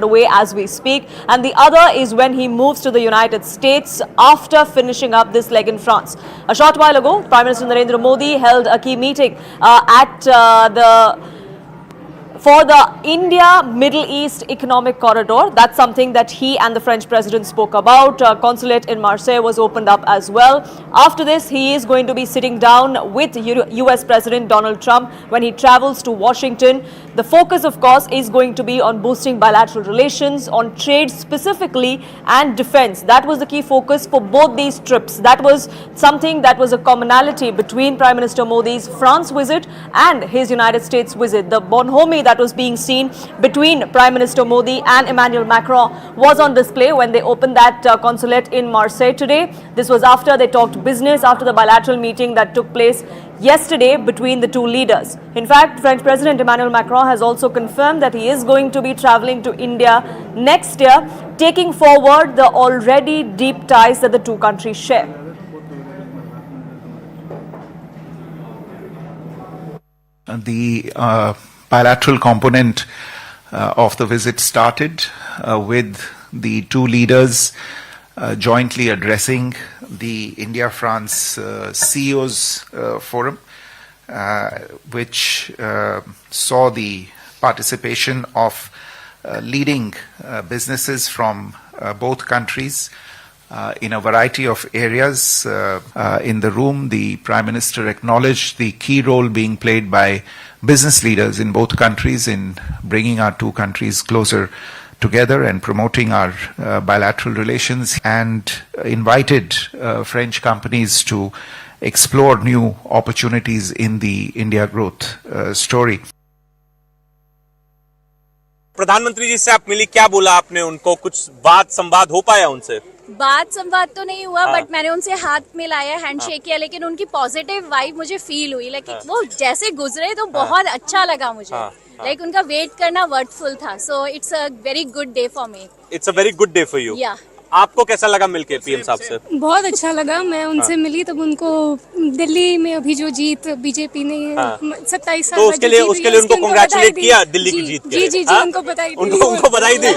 away as we speak, and the other is when he moves to the United States after finishing up this leg in France. A short while ago, Prime Minister Narendra Modi held a key meeting for the India-Middle East Economic Corridor. That's something that he and the French President spoke about. Consulate in Marseille was opened up as well. After this, he is going to be sitting down with US President Donald Trump when he travels to Washington. The focus, of course, is going to be on boosting bilateral relations, on trade specifically, and defense. That was the key focus for both these trips. That was something that was a commonality between Prime Minister Modi's France visit and his United States visit. The bonhomie that was being seen between Prime Minister Modi and Emmanuel Macron was on display when they opened that consulate in Marseille today. This was after they talked business, after the bilateral meeting that took place yesterday between the two leaders. In fact, French President Emmanuel Macron has also confirmed that he is going to be traveling to India next year, taking forward the already deep ties that the two countries share. The bilateral component of the visit started with the two leaders jointly addressing the India-France CEOs Forum, which saw the participation of leading businesses from both countries in a variety of areas. In the room, the Prime Minister acknowledged the key role being played by business leaders in both countries in bringing our two countries closer together and promoting our bilateral relations, and invited French companies to explore new opportunities in the India growth story. प्रधानमंत्री जी से आप मिली, क्या बोला आपने उनको? कुछ बात संवाद हो पाया उनसे? बात संवाद तो नहीं हुआ, बट मैंने उनसे हाथ मिलाया, हैंडशेक किया, लेकिन उनकी पॉजिटिव वाइब मुझे फील हुई। लाइक वो जैसे गुजरे तो बहुत अच्छा लगा मुझे। लाइक उनका वेट करना वर्डफुल था। So it's a very good day for me. It's a very good day for you. या आपको कैसा लगा मिलके पीएम साहब से? बहुत अच्छा लगा। मैं उनसे मिली तब उनको दिल्ली में अभी जो जीत बीजेपी ने 27 साल तो उसके लिए उनको कांग्रेचुलेट किया दिल्ली की जीत के। जी उनको बधाई दी। उनको बधाई दी।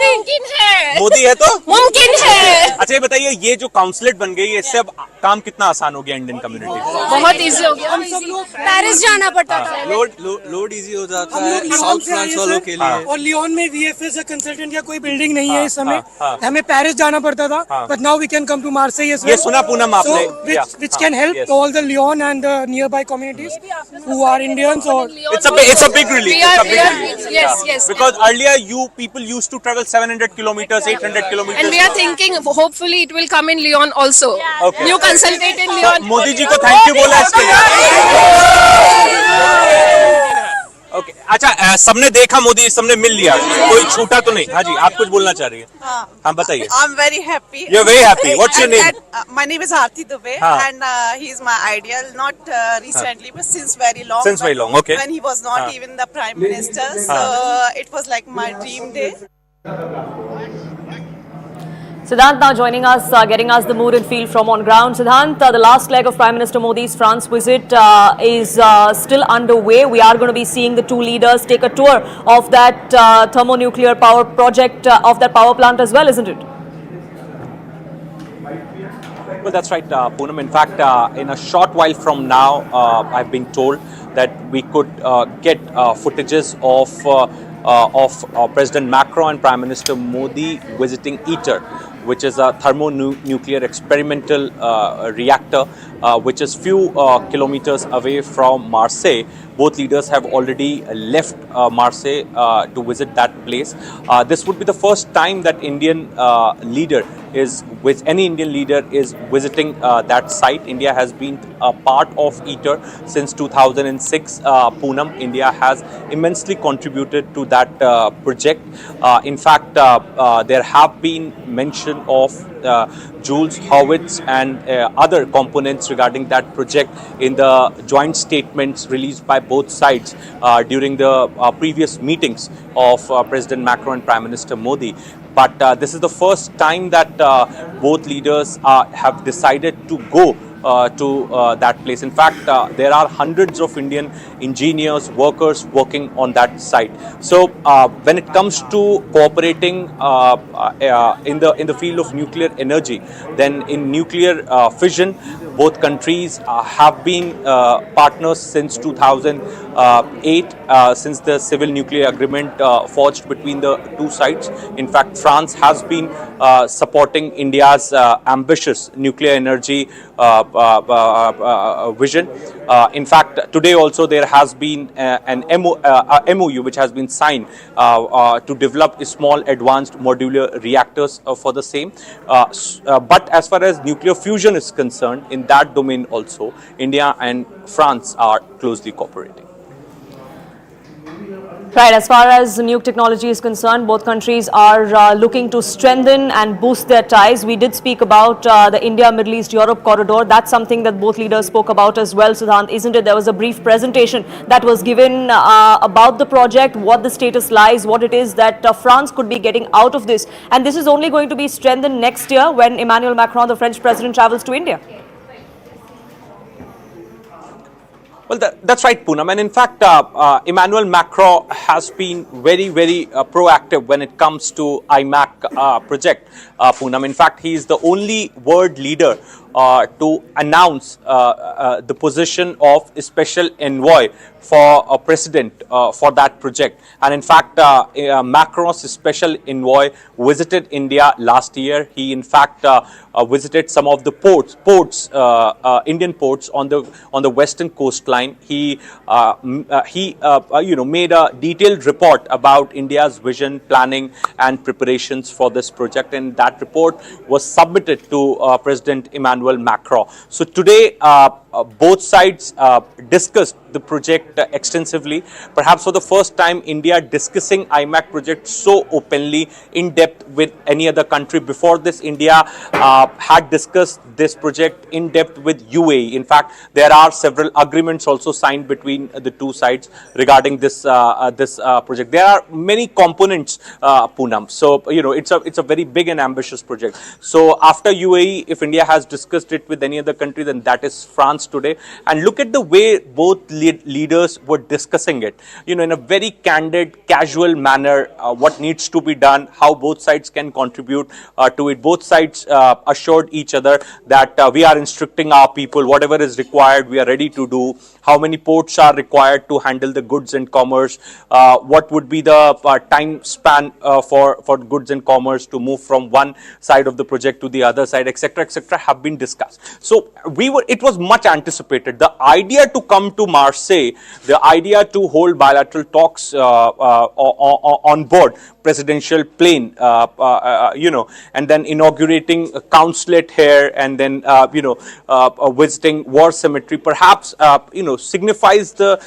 मुमकिन है, मोदी है तो मुमकिन है। अच्छा ये बताइए, ये जो काउंसलेट बन गई है, इससे अब काम कितना आसान हो गया इंडियन कम्युनिटी? बहुत इजी हो गया। पेरिस जाना पड़ता था, लोड इजी हो जाता है साउथ फ्रांस वालों के लिए। और लियोन में वीएफएस कंसल्टेंट या कोई बिल्डिंग नहीं है इस समय। हमें पेरिस जाना पड़ता था, but now we can come to Marseille as well. ये सुना पूनम आपने? Which can help all the Lyon and the nearby communities who are Indians. Or it's a big relief. Yes. Because earlier people used to travel 700 kilometers, 800 kilometers. And we are thinking hopefully it will come in Lyon also. Okay. New consulate in Lyon. Modi ji को thank you बोला इसके लिए। Okay अच्छा, सबने देखा, मोदी सबने मिल लिया, कोई छूटा तो नहीं? हाँ जी, आप कुछ बोलना चाह रही हैं? हाँ बताइए। I'm very happy. You're very happy. What's your name? My name is Aarti Dubey, and he is my ideal. Not recently, but since very long. Since very long, okay. When he was not even the prime minister, so it was like my dream day. Siddhant now joining us, getting us the mood and feel from on ground. Siddhant, the last leg of Prime Minister Modi's France visit is still underway. We are going to be seeing the two leaders take a tour of that thermonuclear power project, of that power plant as well, isn't it? Well, that's right, Poonam. In fact, in a short while from now, I've been told that we could get footages of President Macron and Prime Minister Modi visiting ITER, which is a thermonuclear experimental reactor, which is few kilometers away from Marseille. Both leaders have already left Marseille to visit that place. This would be the first time that any Indian leader is visiting that site. India has been a part of ITER since 2006. Poonam, India has immensely contributed to that project. In fact, there have been mention of Jules Howitz and other components regarding that project in the joint statements released by both sides during the previous meetings of President Macron and Prime Minister Modi. But this is the first time that both leaders have decided to go to that place. In fact, there are hundreds of Indian engineers, workers working on that site. So when it comes to cooperating in the field of nuclear energy, then in nuclear fission, both countries have been partners since 2008, since the civil nuclear agreement forged between the two sides. In fact, France has been supporting India's ambitious nuclear energy vision. In fact, today also there has been an MOU which has been signed to develop small advanced modular reactors for the same. But as far as nuclear fusion is concerned, in that domain also, India and France are closely cooperating. Right, as far as nuke technology is concerned, both countries are looking to strengthen and boost their ties. We did speak about the India, Middle East, Europe corridor. That's something that both leaders spoke about as well, Siddhant, isn't it? There was a brief presentation that was given about the project, what the status lies, what it is that France could be getting out of this. And this is only going to be strengthened next year when Emmanuel Macron, the French president, travels to India. Well, that's right, Poonam. And in fact, Emmanuel Macron has been very proactive when it comes to IMAC project, Poonam. In fact, he is the only world leader to announce the position of a special envoy for a president for that project. And in fact, Macron's special envoy visited India last year. He in fact visited some of the Indian ports on the western coastline. He made a detailed report about India's vision, planning and preparations for this project, and that report was submitted to President Emmanuel Macron. So today both sides discussed the project extensively. Perhaps for the first time, India discussing IMAC project so openly, in depth with any other country. Before this, India had discussed this project in depth with UAE. In fact, there are several agreements also signed between the two sides regarding this project. There are many components, Poonam. So it's a very big and ambitious project. So after UAE, if India has discussed it with any other country, then that is France today. And look at the way both leaders were discussing it, in a very candid, casual manner, what needs to be done, how both sides can contribute to it. Both sides assured each other that we are instructing our people, whatever is required, we are ready to do. How many ports are required to handle the goods and commerce? What would be the time span for goods and commerce to move from one side of the project to the other side, etc., have been discussed. So it was much anticipated. The idea to come to Marseille, the idea to hold bilateral talks on board presidential plane, and then inaugurating a consulate here, and then visiting war cemetery, perhaps signifies the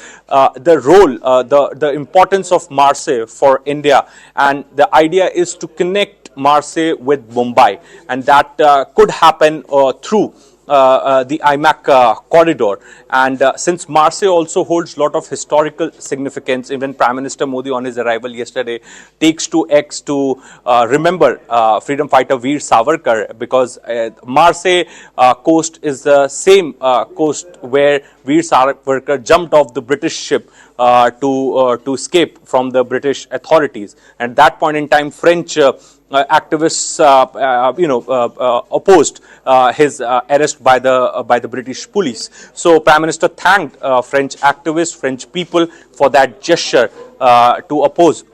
role, the importance of Marseille for India. And the idea is to connect Marseille with Mumbai, and that could happen through the IMAC corridor. And since Marseille also holds a lot of historical significance, even Prime Minister Modi on his arrival yesterday takes to X to remember freedom fighter Veer Savarkar, because Marseille coast is the same coast where Veer Savarkar jumped off the British ship to escape from the British authorities. At that point in time, French activists, opposed his arrest by the British police. So Prime Minister thanked French activists, French people for that gesture to oppose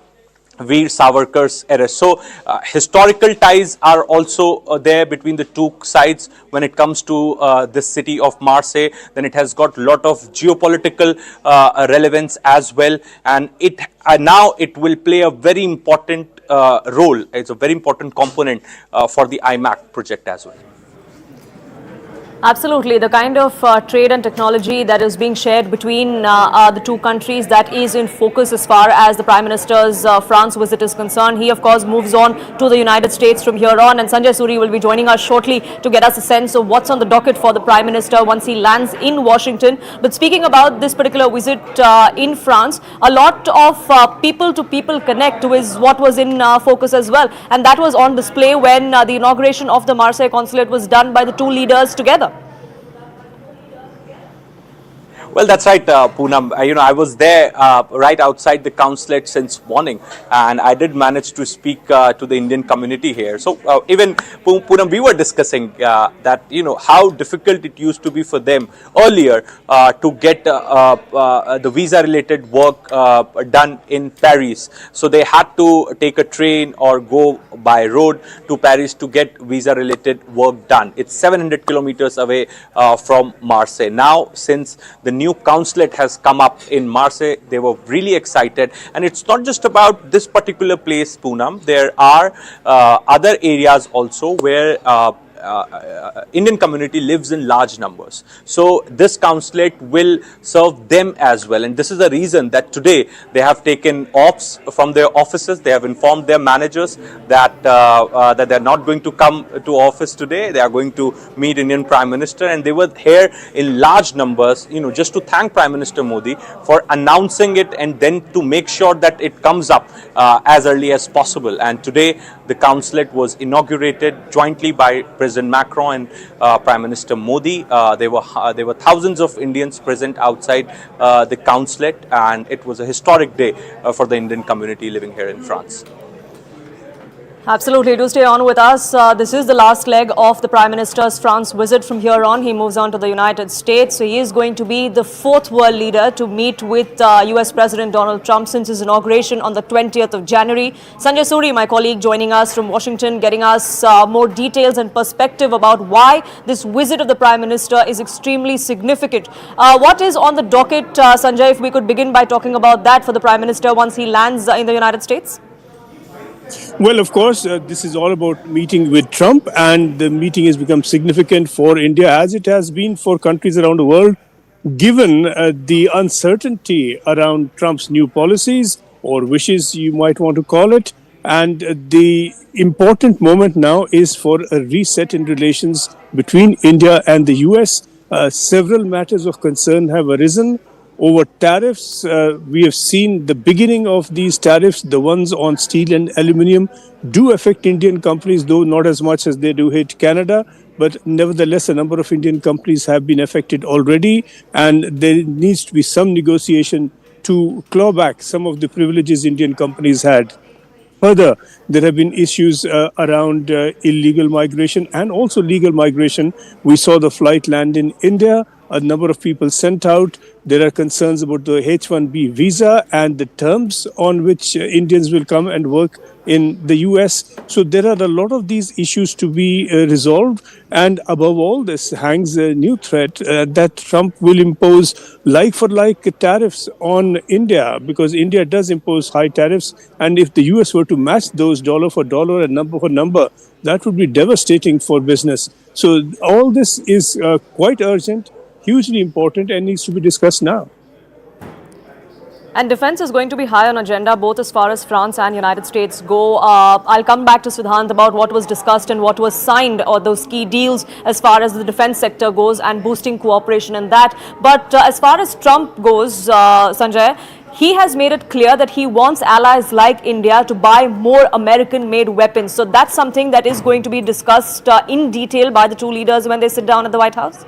Veer Savarkar's arrest. So historical ties are also there between the two sides when it comes to this city of Marseille. Then it has got a lot of geopolitical relevance as well, and now it will play a very important role. It's a very important component for the IMAC project as well. Absolutely. The kind of trade and technology that is being shared between the two countries, that is in focus as far as the Prime Minister's France visit is concerned. He, of course, moves on to the United States from here on, and Sanjay Suri will be joining us shortly to get us a sense of what's on the docket for the Prime Minister once he lands in Washington. But speaking about this particular visit in France, a lot of people-to-people connect is what was in focus as well, and that was on display when the inauguration of the Marseille consulate was done by the two leaders together. Well, that's right, Poonam. I was there right outside the consulate since morning, and I did manage to speak to the Indian community here. So even Poonam, we were discussing that how difficult it used to be for them earlier to get the visa-related work done in Paris. So they had to take a train or go by road to Paris to get visa-related work done. It's 700 kilometers away from Marseille. Now, since the new consulate has come up in Marseille, they were really excited. And it's not just about this particular place, Poonam. There are other areas also where Indian community lives in large numbers. So this consulate will serve them as well. And this is the reason that today they have taken offs from their offices. They have informed their managers that that they're not going to come to office today. They are going to meet Indian Prime Minister, and they were here in large numbers, just to thank Prime Minister Modi for announcing it and then to make sure that it comes up as early as possible. And today the consulate was inaugurated jointly by President Macron and Prime Minister Modi. There were thousands of Indians present outside the consulate, and it was a historic day for the Indian community living here in France. Absolutely. Do stay on with us. This is the last leg of the Prime Minister's France visit. From here on, he moves on to the United States. So he is going to be the fourth world leader to meet with US President Donald Trump since his inauguration on the 20th of January. Sanjay Suri, my colleague, joining us from Washington, getting us more details and perspective about why this visit of the Prime Minister is extremely significant. What is on the docket, Sanjay, if we could begin by talking about that for the Prime Minister once he lands in the United States? Well, of course, this is all about meeting with Trump, and the meeting has become significant for India as it has been for countries around the world, given the uncertainty around Trump's new policies or wishes, you might want to call it. And the important moment now is for a reset in relations between India and the US. Several matters of concern have arisen. Over tariffs, we have seen the beginning of these tariffs. The ones on steel and aluminium do affect Indian companies, though not as much as they do hit Canada. But nevertheless, a number of Indian companies have been affected already, and there needs to be some negotiation to claw back some of the privileges Indian companies had. Further, there have been issues around illegal migration and also legal migration. We saw the flight land in India, a number of people sent out. There are concerns about the H-1B visa and the terms on which Indians will come and work in the US. So there are a lot of these issues to be resolved. And above all, this hangs a new threat that Trump will impose like-for-like tariffs on India, because India does impose high tariffs. And if the US were to match those dollar for dollar and number for number, that would be devastating for business. So all this is quite urgent, hugely important, and needs to be discussed now. And defense is going to be high on agenda, both as far as France and United States go. I'll come back to Siddhant about what was discussed and what was signed, or those key deals as far as the defense sector goes and boosting cooperation in that. But as far as Trump goes, Sanjay, he has made it clear that he wants allies like India to buy more American-made weapons. So that's something that is going to be discussed in detail by the two leaders when they sit down at the White House?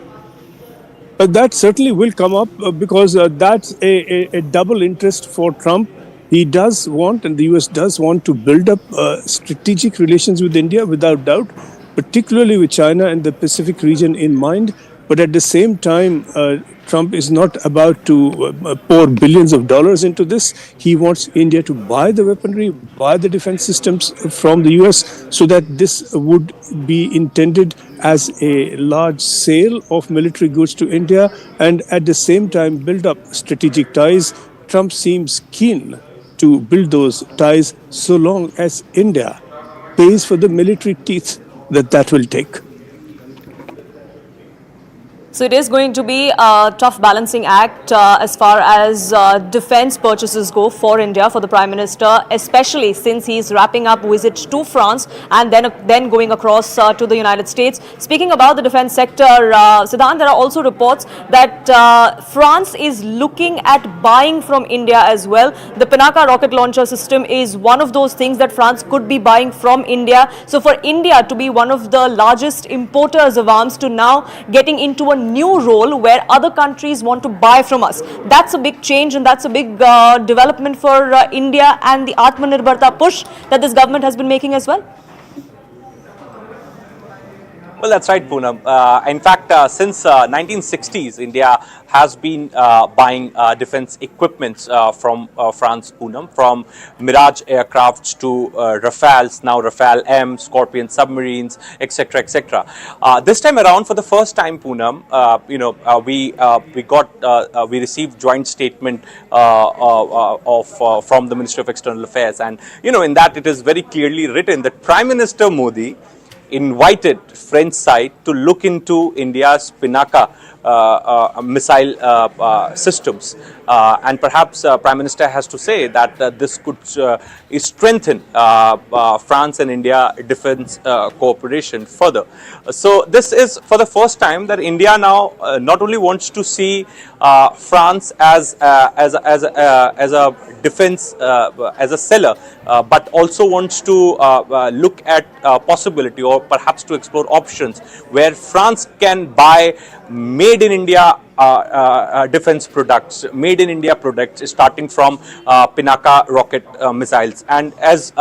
That certainly will come up because that's a double interest for Trump. He does want, and the US does want, to build up strategic relations with India, without doubt, particularly with China and the Pacific region in mind. But at the same time, Trump is not about to pour billions of dollars into this. He wants India to buy the weaponry, buy the defense systems from the US, so that this would be intended as a large sale of military goods to India, and at the same time build up strategic ties. Trump seems keen to build those ties so long as India pays for the military teeth that will take. So it is going to be a tough balancing act as far as defense purchases go for India, for the Prime Minister, especially since he's wrapping up visit to France and then going across to the United States. Speaking about the defense sector, Siddhant, there are also reports that France is looking at buying from India as well. The Pinaka rocket launcher system is one of those things that France could be buying from India. So for India to be one of the largest importers of arms to now getting into a new role where other countries want to buy from us. That's a big change, and that's a big development for India and the Atmanirbharta push that this government has been making as well. Well, that's right, Poonam. In fact, since 1960s, India has been buying defense equipments from France, Poonam, from Mirage aircrafts to Rafales, now Rafale M, Scorpion submarines, etc., etc. This time around, for the first time, Poonam, we received joint statement from the Ministry of External Affairs, and in that it is very clearly written that Prime Minister Modi invited French side to look into India's Pinaka missile systems, and perhaps Prime Minister has to say that this could strengthen France and India defense cooperation further. So this is for the first time that India now not only wants to see France as a defense as a seller, but also wants to look at possibility or perhaps to explore options where France can buy made in India defense products, made in India products, starting from Pinaka rocket missiles. And as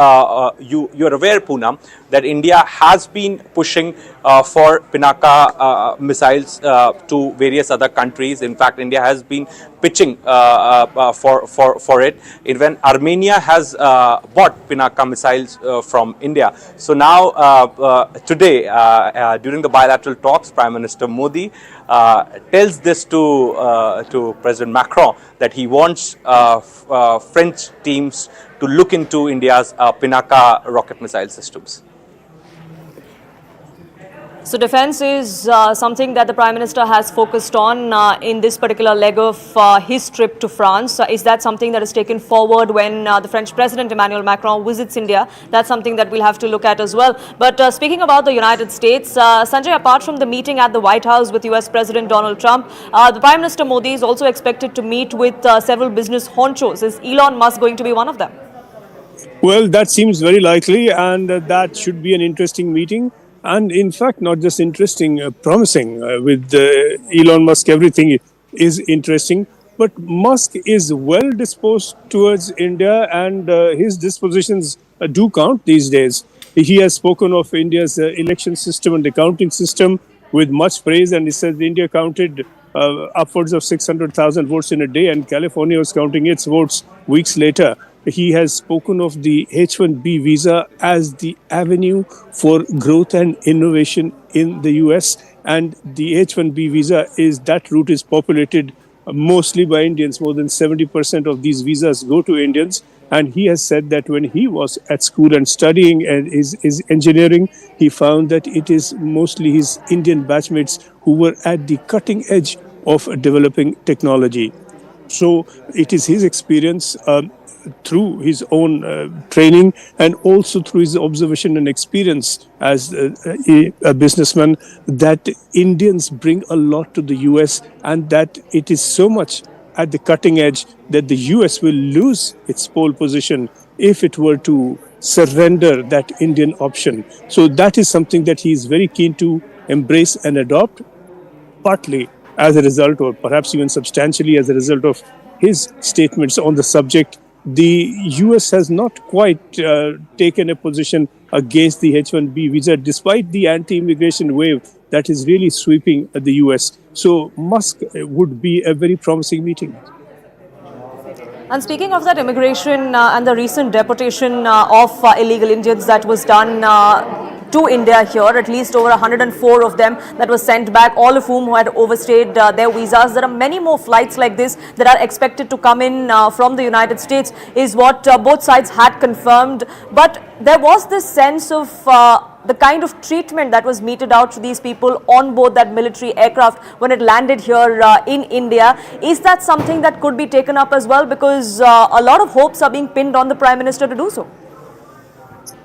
you're aware, Poonam, that India has been pushing for Pinaka missiles to various other countries. In fact, India has been pitching for it. Even Armenia has bought Pinaka missiles from India. So now, today, during the bilateral talks, Prime Minister Modi tells this to President Macron that he wants French teams to look into India's Pinaka rocket missile systems. So defense is something that the Prime Minister has focused on in this particular leg of his trip to France. Is that something that is taken forward when the French President Emmanuel Macron visits India? That's something that we'll have to look at as well. But speaking about the United States, Sanjay, apart from the meeting at the White House with US President Donald Trump, the Prime Minister Modi is also expected to meet with several business honchos. Is Elon Musk going to be one of them? Well, that seems very likely, and that should be an interesting meeting. And in fact, not just interesting, promising. With Elon Musk, everything is interesting. But Musk is well disposed towards India, and his dispositions do count these days. He has spoken of India's election system and accounting system with much praise, and he says India counted upwards of 600,000 votes in a day, and California was counting its votes weeks later. He has spoken of the H-1B visa as the avenue for growth and innovation in the US. And the H-1B visa that route is populated mostly by Indians. More than 70% of these visas go to Indians. And he has said that when he was at school and studying his engineering, he found that it is mostly his Indian batchmates who were at the cutting edge of developing technology. So it is his experience through his own training and also through his observation and experience as a businessman that Indians bring a lot to the US, and that it is so much at the cutting edge that the US will lose its pole position if it were to surrender that Indian option. So that is something that he is very keen to embrace and adopt, partly as a result, or perhaps even substantially as a result of his statements on the subject. The US has not quite taken a position against the H-1B visa, despite the anti-immigration wave that is really sweeping the US. So Musk would be a very promising meeting. And speaking of that immigration and the recent deportation of illegal Indians that was done to India here, at least over 104 of them that were sent back, all of whom had overstayed their visas. There are many more flights like this that are expected to come in from the United States, is what both sides had confirmed. But there was this sense of the kind of treatment that was meted out to these people on board that military aircraft when it landed here in India. Is that something that could be taken up as well? Because a lot of hopes are being pinned on the Prime Minister to do so.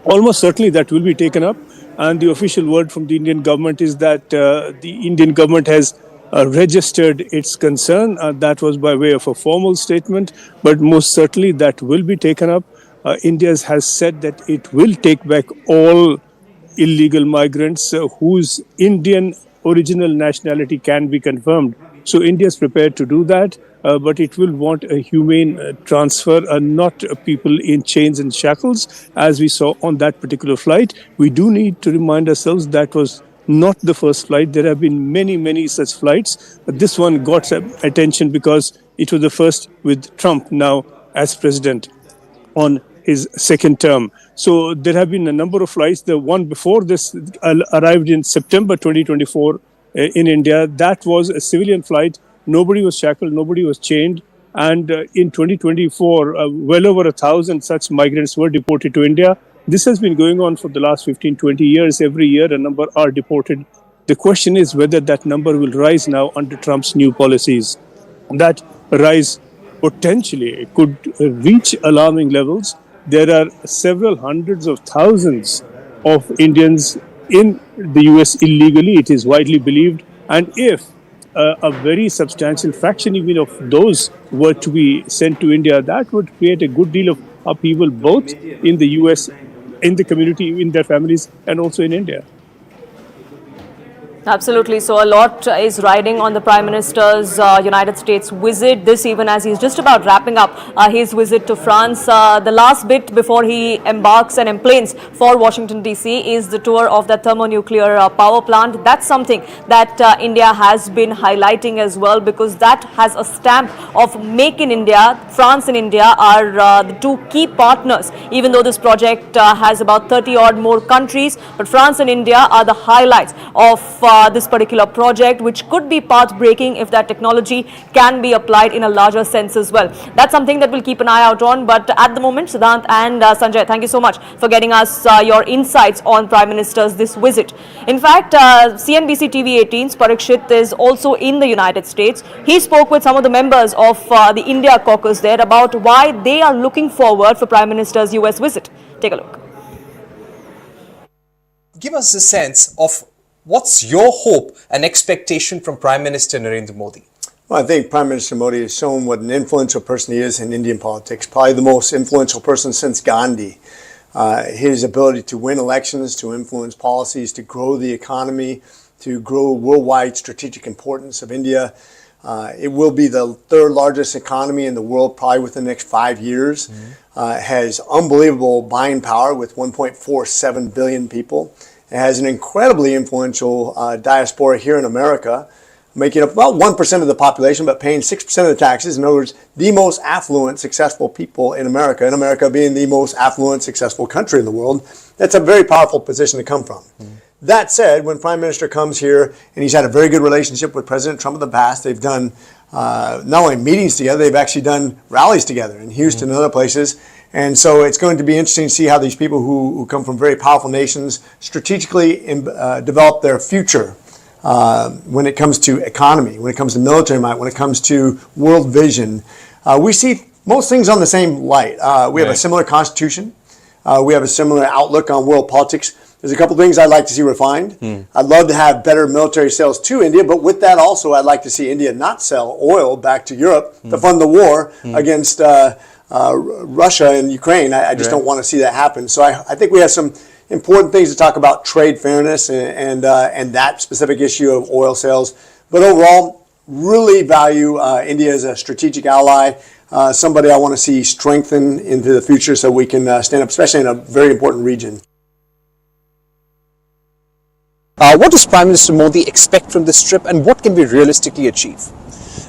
Almost certainly that will be taken up. And the official word from the Indian government is that the Indian government has registered its concern. That was by way of a formal statement, but most certainly that will be taken up. India has said that it will take back all illegal migrants whose Indian original nationality can be confirmed. So India is prepared to do that, but it will want a humane transfer and not people in chains and shackles, as we saw on that particular flight. We do need to remind ourselves that was not the first flight. There have been many, many such flights. But this one got attention because it was the first with Trump now as president on his second term. So there have been a number of flights. The one before this arrived in September 2024 in India. That was a civilian flight. Nobody was shackled, nobody was chained. And in 2024, well over 1,000 such migrants were deported to India. This has been going on for the last 15, 20 years. Every year, a number are deported. The question is whether that number will rise now under Trump's new policies. That rise potentially could reach alarming levels. There are several hundreds of thousands of Indians in the US illegally, it is widely believed. And if a very substantial fraction even of those were to be sent to India, that would create a good deal of upheaval both in the US, in the community, in their families, and also in India. Absolutely. So a lot is riding on the Prime Minister's United States visit. This even as he's just about wrapping up his visit to France. The last bit before he embarks and emplanes for Washington DC is the tour of the thermonuclear power plant. That's something that India has been highlighting as well, because that has a stamp of Make in India. France and India are the two key partners, even though this project has about 30 odd more countries. But France and India are the highlights of this particular project, which could be path-breaking if that technology can be applied in a larger sense as well. That's something that we'll keep an eye out on. But at the moment, Siddhant and Sanjay, thank you so much for getting us your insights on Prime Minister's this visit. In fact, CNBC TV 18's Parikshit is also in the United States. He spoke with some of the members of the India caucus there about why they are looking forward for Prime Minister's US visit. Take a look. Give us a sense of what's your hope and expectation from Prime Minister Narendra Modi? Well, I think Prime Minister Modi has shown what an influential person he is in Indian politics, probably the most influential person since Gandhi. His ability to win elections, to influence policies, to grow the economy, to grow worldwide strategic importance of India. It will be the third largest economy in the world probably within the next 5 years. Has unbelievable buying power with 1.47 billion people. It has an incredibly influential diaspora here in America, making up about 1% of the population, but paying 6% of the taxes. In other words, the most affluent, successful people in America being the most affluent, successful country in the world. That's a very powerful position to come from. That said, when Prime Minister comes here, and he's had a very good relationship with President Trump in the past, they've done not only meetings together, they've actually done rallies together in Houston and other places. And so it's going to be interesting to see how these people who come from very powerful nations strategically develop their future when it comes to economy, when it comes to military might, when it comes to world vision. We see most things on the same light. We have a similar constitution. We have a similar outlook on world politics. There's a couple of things I'd like to see refined. I'd love to have better military sales to India, but with that also I'd like to see India not sell oil back to Europe to fund the war against Russia and Ukraine. I just don't want to see that happen. So I think we have some important things to talk about: trade fairness and that specific issue of oil sales. But overall, really value India as a strategic ally, somebody I want to see strengthen into the future so we can stand up, especially in a very important region. What does Prime Minister Modi expect from this trip, and what can we realistically achieve?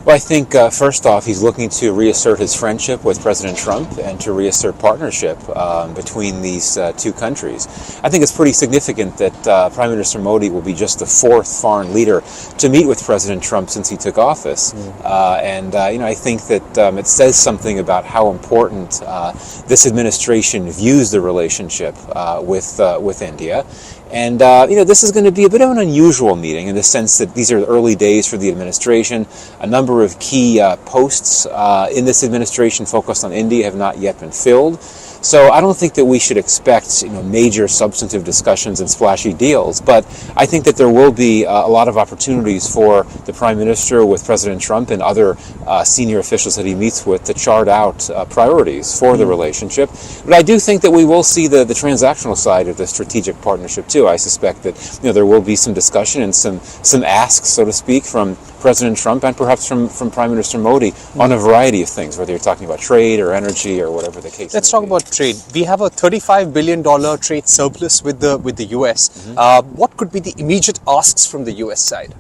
Well, I think first off, he's looking to reassert his friendship with President Trump and to reassert partnership between these two countries. I think it's pretty significant that Prime Minister Modi will be just the fourth foreign leader to meet with President Trump since he took office. I think that it says something about how important this administration views the relationship with India. And, this is going to be a bit of an unusual meeting in the sense that these are early days for the administration. A number of key posts in this administration focused on India have not yet been filled. So I don't think that we should expect major substantive discussions and splashy deals, but I think that there will be a lot of opportunities for the Prime Minister with President Trump and other senior officials that he meets with to chart out priorities for the relationship. But I do think that we will see the transactional side of the strategic partnership too. I suspect that there will be some discussion and some asks, so to speak, from President Trump and perhaps from Prime Minister Modi on a variety of things, whether you're talking about trade or energy or whatever the case. Let's talk about trade. We have a $35 billion trade surplus with the US. What could be the immediate asks from the US side?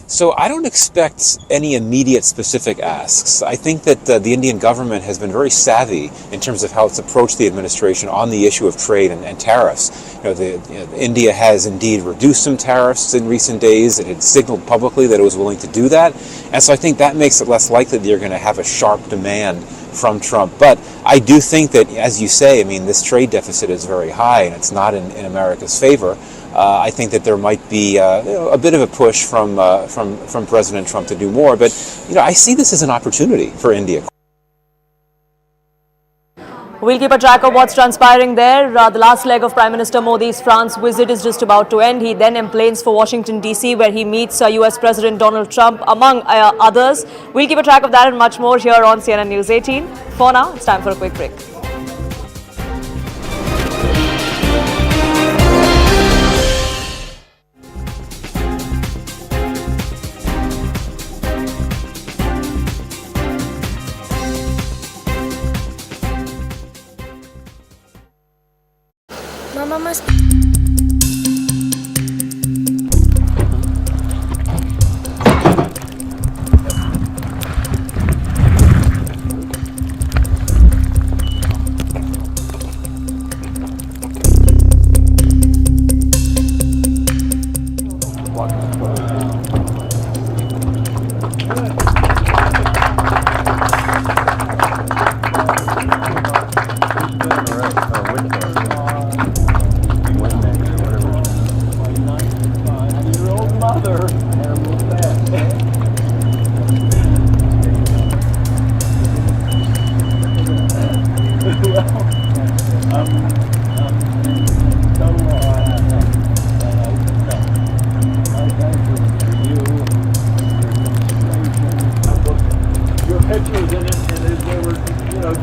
So I don't expect any immediate specific asks. I think that the Indian government has been very savvy in terms of how it's approached the administration on the issue of trade and tariffs. India has indeed reduced some tariffs in recent days. It had signaled publicly that it was willing to do that. And so I think that makes it less likely that you're going to have a sharp demand from Trump. But I do think that, as you say, this trade deficit is very high and it's not in America's favor. I think that there might be a bit of a push from President Trump to do more, but I see this as an opportunity for India. We'll keep a track of what's transpiring there. The last leg of Prime Minister Modi's France visit is just about to end. He then emplanes for Washington, D.C., where he meets US President Donald Trump, among others. We'll keep a track of that and much more here on CNN News 18. For now, it's time for a quick break. Mama must.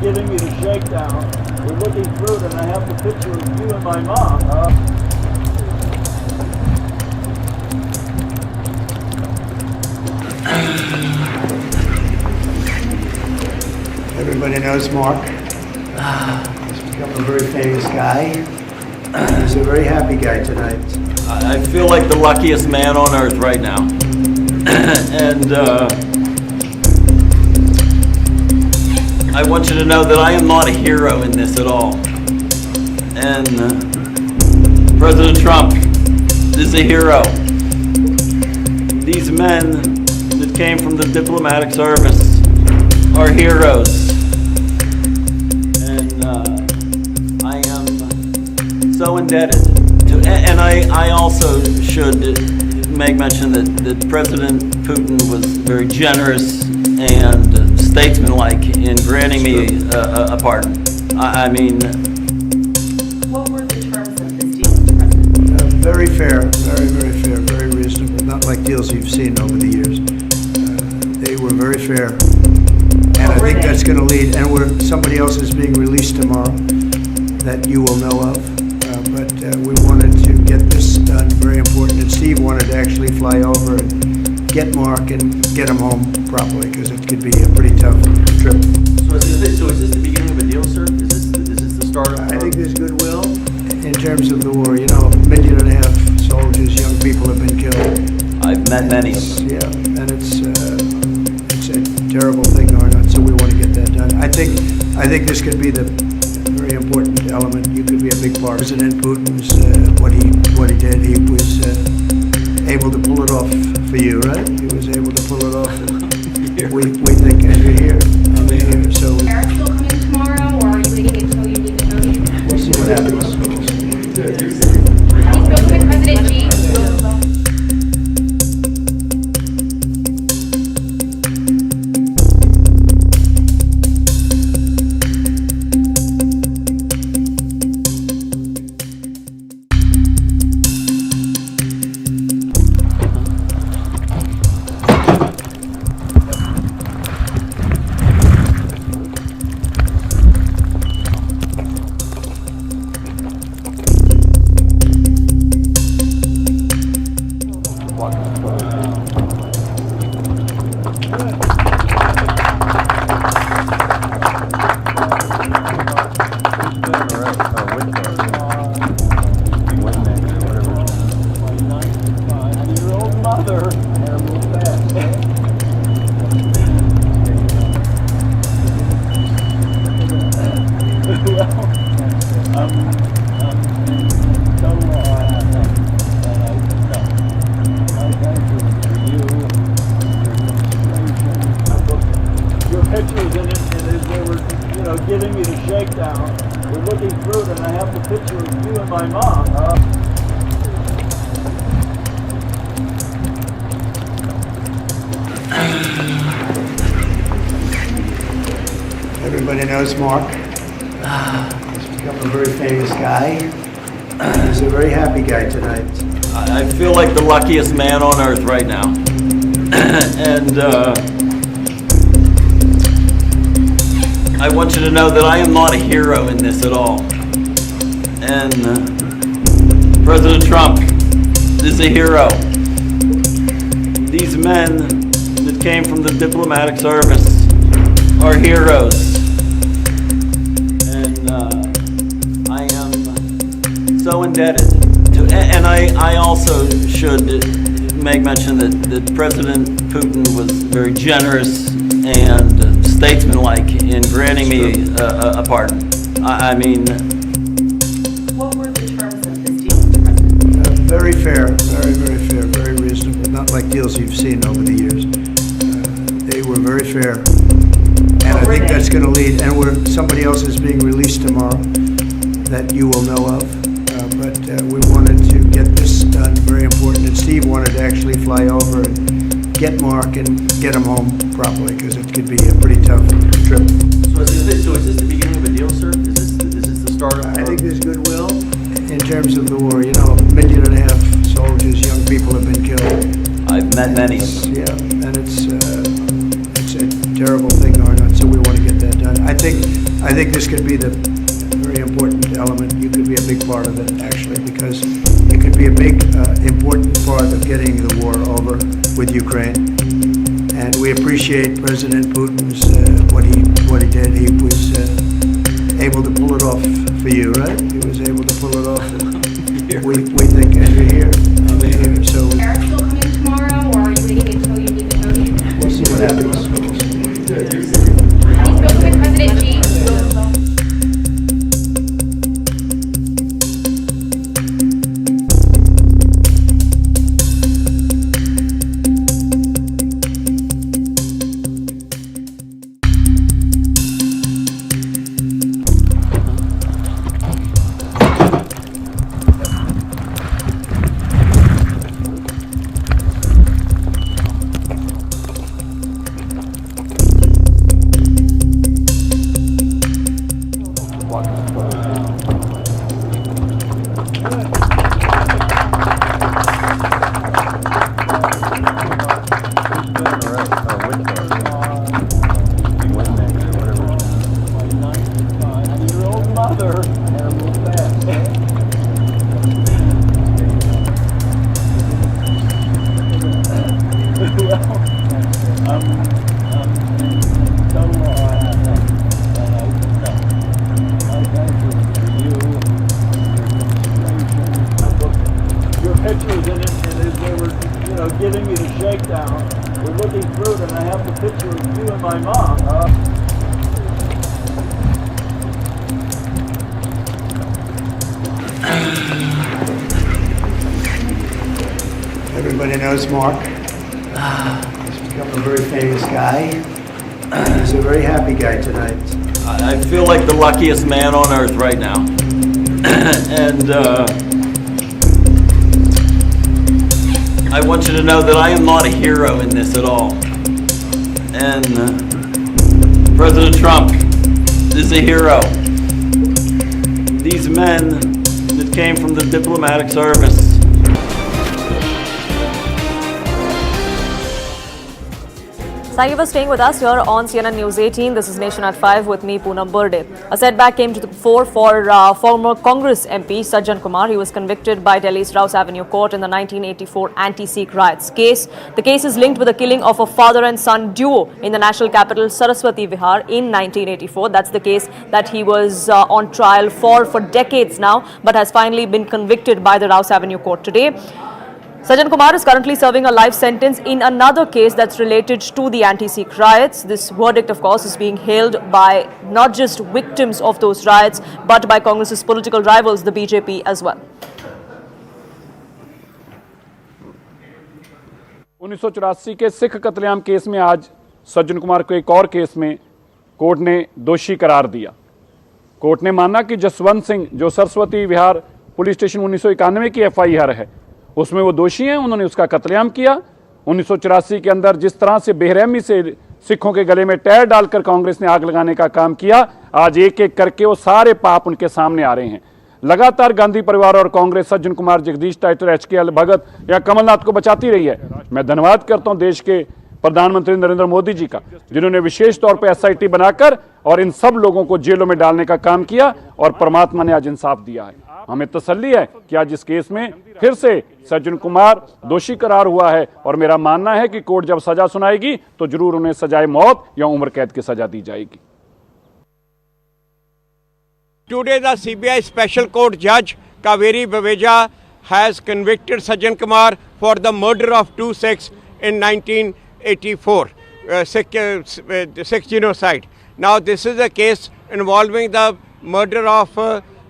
Giving me the shakedown. We're looking through it, and I have the picture of you and my mom. Everybody knows Mark. He's become a very famous guy. He's a very happy guy tonight. I feel like the luckiest man on earth right now. And I want you to know that I am not a hero in this at all. And President Trump is a hero. These men that came from the diplomatic service are heroes. And I am so indebted to, and I also should make mention that President Putin was very generous and statesmanlike in granting me a pardon. I mean, what were the terms of this deal, Mr. President? Very fair, very fair, very reasonable. Not like deals you've seen over the years. They were very fair, and I think that's going to lead. And somebody else is being released tomorrow that you will know of. But we wanted to get this done. Very important. And Steve wanted to actually fly over and get Mark and get him home properly, because it could be a pretty tough trip. So is this the beginning of a deal, sir? Is this the start of? I think there's goodwill in terms of the war. 1.5 million soldiers, young people have been killed. I've met many. Yeah, and it's a terrible thing going on. So we want to get that done. I think this could be the very important element. You could be a big part. President Putin's what he did. He was able to pull it off for you, right? He was able to pull it off. We think, and you're here. I'm here. So. Eric still coming tomorrow, or are you waiting until you need to know? We'll see what happens. Have you spoken with President Xi? Your pictures in it, and as they were, giving me the shakedown, we're looking through it, and I have the picture of you and my mom. Everybody knows Mark. He's become a very famous guy. He's a very happy guy tonight. I feel like the luckiest man on earth right now. And I want you to know that I am not a hero in this at all. And President Trump is a hero. These men that came from the diplomatic service are heroes. And I am so indebted to, and I also should make mention that President Putin was very generous and statesmanlike in granting me a pardon. I mean, What were the terms of this deal, Mr. President? Very fair, very, very fair, very reasonable. Not like deals you've seen over the years. They were very fair. And I think that's going to lead, and somebody else is being released tomorrow that you will know of. But we wanted to get this done, very important. And Steve wanted to actually fly over and get Mark and get him home properly, because it could be a pretty tough trip. so is this the beginning of a deal, sir? Is this the start of? I think there's goodwill in terms of the war. 1.5 million soldiers, young people have been killed. I've met many of them. Yeah, and it's a terrible thing going on, so we want to get that done. I think this could be the very important element. You could be a big part of it, actually, because it could be a big, important part of getting the war over with Ukraine. And we appreciate President Putin's what he did. He was able to pull it off for you, right? He was able to pull it off. And we think, and you're here. So Eric still coming tomorrow, or are you waiting until you meet the podium? we'll see what happens. Have you spoken with President Xi? Your pictures in it, and as they were, giving me the shakedown, we're looking through it, and I have the picture of you and my mom. Everybody knows Mark. He's become a very famous guy. He's a very happy guy tonight. I feel like the luckiest man on earth right now. And I want you to know that I am not a hero in this at all. And President Trump is a hero. These men that came from the diplomatic service Thank you for staying with us here on CNN News 18. This is Nation at 5 with me, Poonam Burde. A setback came to the fore for former Congress MP Sajjan Kumar. He was convicted by Delhi's Rouse Avenue Court in the 1984 anti-Sikh riots case. The case is linked with the killing of a father and son duo in the national capital Saraswati Vihar in 1984. That's the case that he was on trial for decades now, but has finally been convicted by the Rouse Avenue Court today. Sajjan Kumar is currently serving a life sentence in another case that's related to the anti-Sikh riots. This verdict, of course, is being hailed by not just victims of those riots, but by Congress's political rivals, the BJP, as well. 1984 के Sikh कत्लेआम case में आज सज्जन कुमार को एक और case में court ने दोषी करार दिया। कोर्ट ने माना कि जसवंत सिंह, जो सरस्वती विहार पुलिस स्टेशन 1991 की FIR है, उसमें वो दोषी हैं, उन्होंने उसका कत्लेआम किया। 1984 के अंदर जिस तरह से बेरहमी से सिखों के गले में टायर डालकर कांग्रेस ने आग लगाने का काम किया, आज एक एक करके वो सारे पाप उनके सामने आ रहे हैं। लगातार गांधी परिवार और कांग्रेस सज्जन कुमार, जगदीश टाइटर, HKL भगत या कमलनाथ को बचाती रही है। मैं धन्यवाद करता हूं देश के प्रधानमंत्री नरेंद्र मोदी जी का, जिन्होंने विशेष तौर पर SIT बनाकर और इन सब लोगों को जेलों में डालने का काम किया और परमात्मा ने आज इंसाफ दिया है। हमें तसल्ली है कि आज इस केस में फिर से सज्जन कुमार दोषी करार हुआ है और मेरा मानना है कि कोर्ट जब सजा सुनाएगी तो जरूर उन्हें सजाए मौत या उम्र कैद की सजा दी जाएगी। Today, the CBI Special Court Judge Kaveri Baveja has convicted Sajjan Kumar for the murder of two Sikhs in 1984, Sikh genocide. Now, this is a case involving the murder of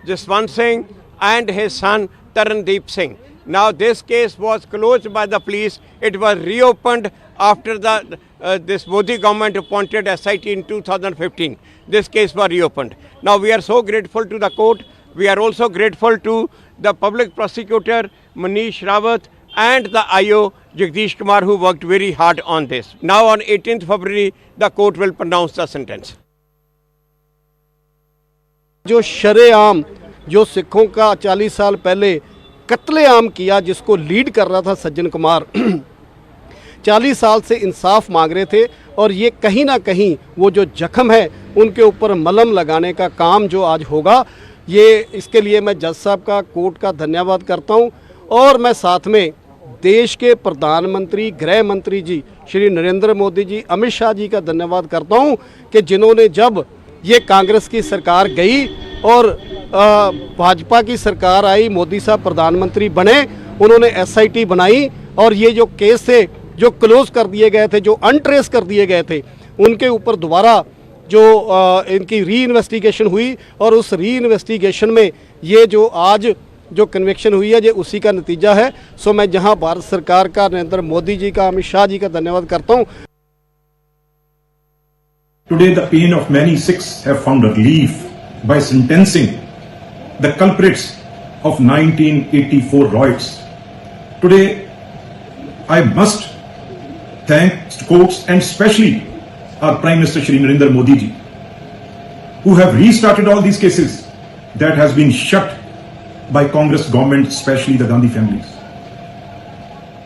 Jaswant Singh and his son Tarandeep Singh. Now, this case was closed by the police. It was reopened after this Modi government appointed SIT in 2015. This case was reopened. Now, we are so grateful to the court. We are also grateful to the public prosecutor Manish Rawat and the IO Jagdish Kumar, who worked very hard on this. Now, on 18th February, the court will pronounce the sentence. जो शरेआम जो सिखों का 40 साल पहले कत्लेआम किया, जिसको lead कर रहा था सज्जन कुमार, 40 साल से इंसाफ मांग रहे थे और ये कहीं ना कहीं वो जो जख्म है उनके ऊपर मलहम लगाने का काम जो आज होगा, ये इसके लिए मैं जज साहब का, कोर्ट का धन्यवाद करता हूँ। और मैं साथ में देश के प्रधानमंत्री, गृह मंत्री जी श्री नरेंद्र मोदी जी, अमित शाह जी का धन्यवाद करता हूँ कि जिन्होंने जब ये कांग्रेस की सरकार गई और भाजपा की सरकार आई, मोदी साहब प्रधानमंत्री बने, उन्होंने SIT बनाई और ये जो केस थे जो क्लोज कर दिए गए थे, जो अनट्रेस कर दिए गए थे, उनके ऊपर दोबारा जो इनकी री इन्वेस्टिगेशन हुई और उस री इन्वेस्टिगेशन में ये जो आज जो कन्विक्शन हुई है, ये उसी का नतीजा है। सो मैं जहां भारत सरकार का, नरेंद्र मोदी जी का, अमित शाह जी का धन्यवाद करता हूं। Today, the pain of many Sikhs have found relief by sentencing the culprits of 1984 riots. Today, I must thank courts and especially our Prime Minister Shri Narendra Modi ji, who have restarted all these cases that has been shut by Congress government, especially the Gandhi families.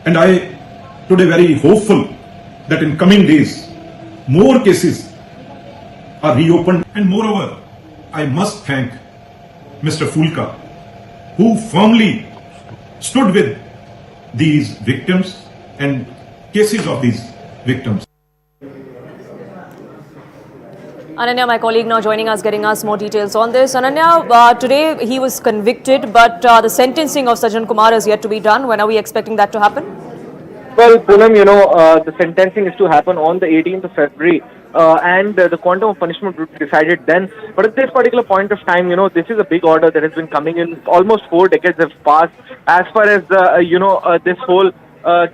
And I today very hopeful that in coming days, more cases are reopened. And moreover, I must thank Mr. Fulka, who firmly stood with these victims and cases of these victims. Ananya, my colleague, now joining us, getting us more details on this. Ananya, today he was convicted, but the sentencing of Sajjan Kumar is yet to be done. When are we expecting that to happen? Well, Poonam, the sentencing is to happen on the 18th of February. And the quantum of punishment will be decided then. But at this particular point of time, this is a big order that has been coming in. Almost 4 decades have passed as far as, this whole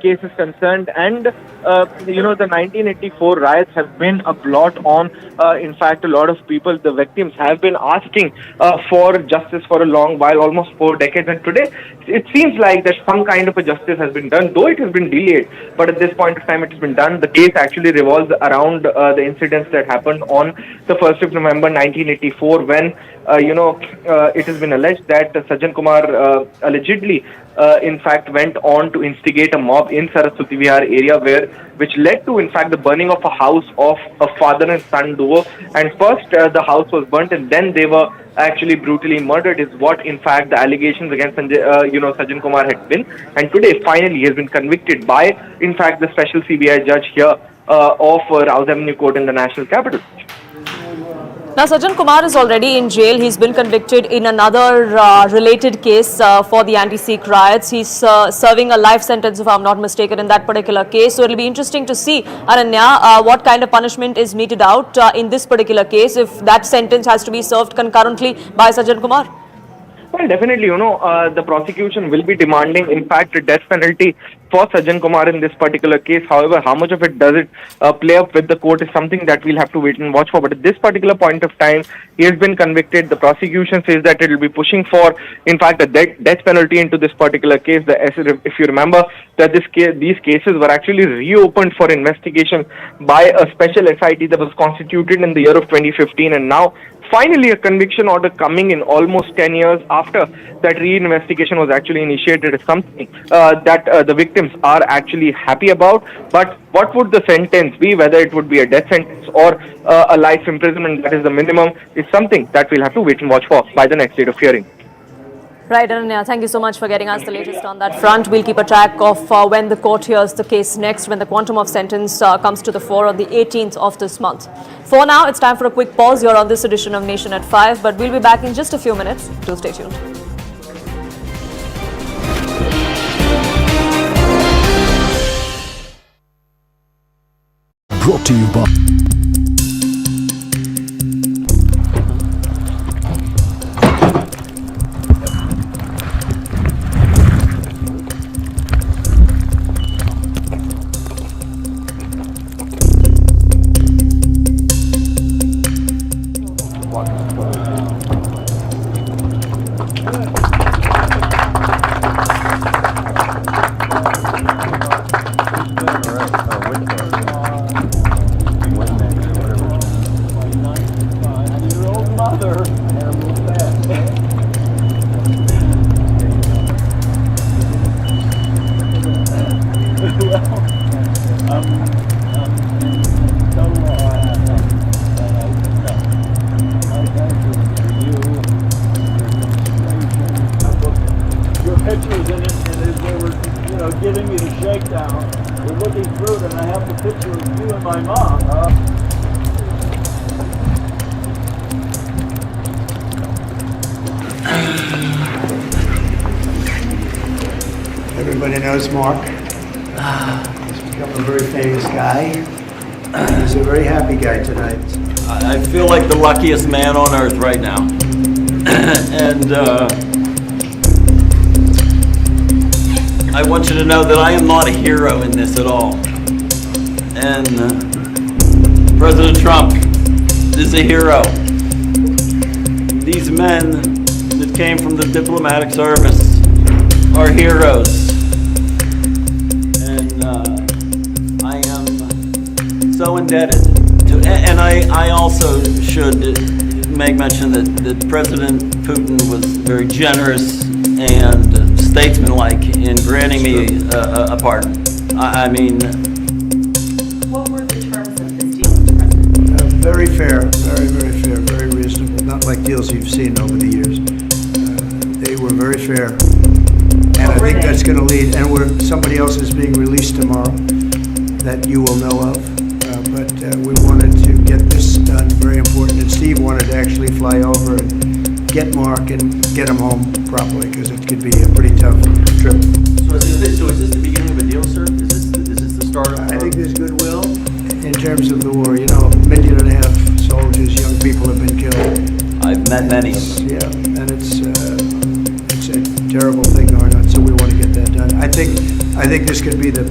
case is concerned. And, the 1984 riots have been a blot on, in fact, a lot of people, the victims, have been asking for justice for a long while, almost 4 decades. And today, it seems like that some kind of a justice has been done, though it has been delayed. But at this point of time, it has been done. The case actually revolves around the incidents that happened on the 1st of November 1984 when, it has been alleged that Sajjan Kumar allegedly, in fact, went on to instigate a mob in Saraswati Vihar area which led to, in fact, the burning of a house of a father and son duo. And first, the house was burnt and then they were actually brutally murdered is what, in fact, the allegations against Sajjan Kumar had been. And today, finally, he has been convicted by, in fact, the special CBI judge here of Rouse Avenue Court in the National Capital. Now, Sajjan Kumar is already in jail. He's been convicted in another related case for the anti-Sikh riots. He's serving a life sentence, if I'm not mistaken, in that particular case. So it'll be interesting to see, Ananya, what kind of punishment is meted out in this particular case if that sentence has to be served concurrently by Sajjan Kumar. Well, definitely, the prosecution will be demanding, in fact, a death penalty for Sajjan Kumar in this particular case. However, how much of it does it play up with the court is something that we'll have to wait and watch for. But at this particular point of time, he has been convicted. The prosecution says that it will be pushing for, in fact, a death penalty into this particular case. If you remember, that these cases were actually reopened for investigation by a special SIT that was constituted in the year of 2015, and now finally a conviction order coming in almost 10 years after that reinvestigation was actually initiated is something that the victims are actually happy about. But what would the sentence be, whether it would be a death sentence or a life imprisonment, that is the minimum, is something that we'll have to wait and watch for by the next date of hearing. Right, Ananya, thank you so much for getting us the latest on that front. We'll keep a track of when the court hears the case next, when the quantum of sentence comes to the fore on the 18th of this month. For now, it's time for a quick pause here on this edition of Nation at 5, but we'll be back in just a few minutes. Do stay tuned. Brought to you by giving me the shakedown. We're looking through it, and I have the picture of you and my mom. Everybody knows Mark. He's become a very famous guy. He's a very happy guy tonight. I feel like the luckiest man on earth right now. And I want you to know that I am not a hero in this at all. And President Trump is a hero. These men that came from the diplomatic service are heroes. And I am so indebted to, and I also should make mention that President Putin was very generous and statesmanlike in granting me a pardon. I mean... What were the terms of this deal, Mr. President? Very fair, very fair, very reasonable. Not like deals you've seen over the years. They were very fair. And I think that's going to lead, and somebody else is being released tomorrow that you will know of. But we wanted to get this done, very important. And Steve wanted to actually fly over and get Mark and get him home properly, because it could be a pretty tough trip. So is this the beginning of a deal, sir? Is this the start of... I think there's goodwill in terms of the war. You know, 1.5 million soldiers, young people have been killed. I've met many. Yeah, and it's a terrible thing going on, so we want to get that done. I think this could be the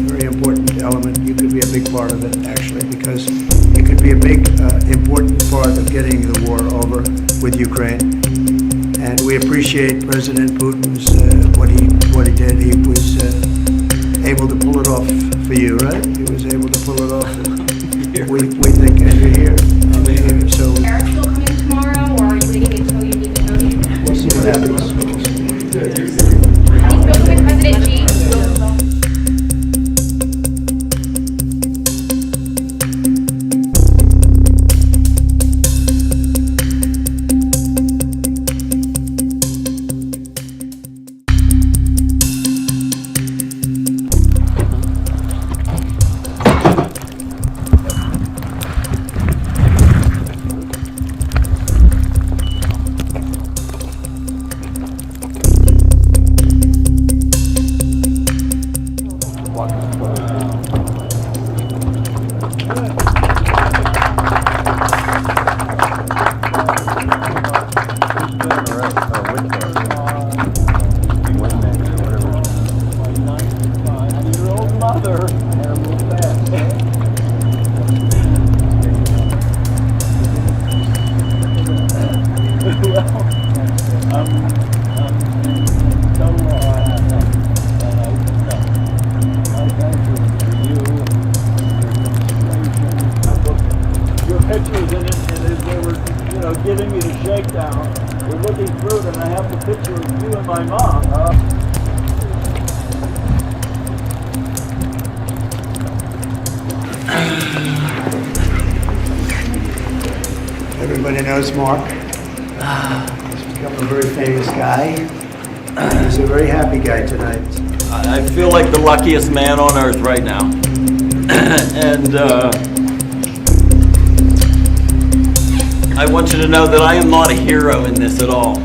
very important element. You could be a big part of it, actually, because it could be a big, important part of getting the war over with Ukraine. And we appreciate President Putin's what he did. He was able to pull it off for you, right? He was able to pull it off. We think, and you're here. So Eric still coming tomorrow, or are you waiting until you need to know? we'll see what happens. Real quick, President Xi. Pictures in it, and as they were, giving me the shakedown, we're looking through it, and I have the picture of you and my mom. Everybody knows Mark. He's become a very famous guy. He's a very happy guy tonight. I feel like the luckiest man on earth right now. And I want you to know that I am not a hero in this at all.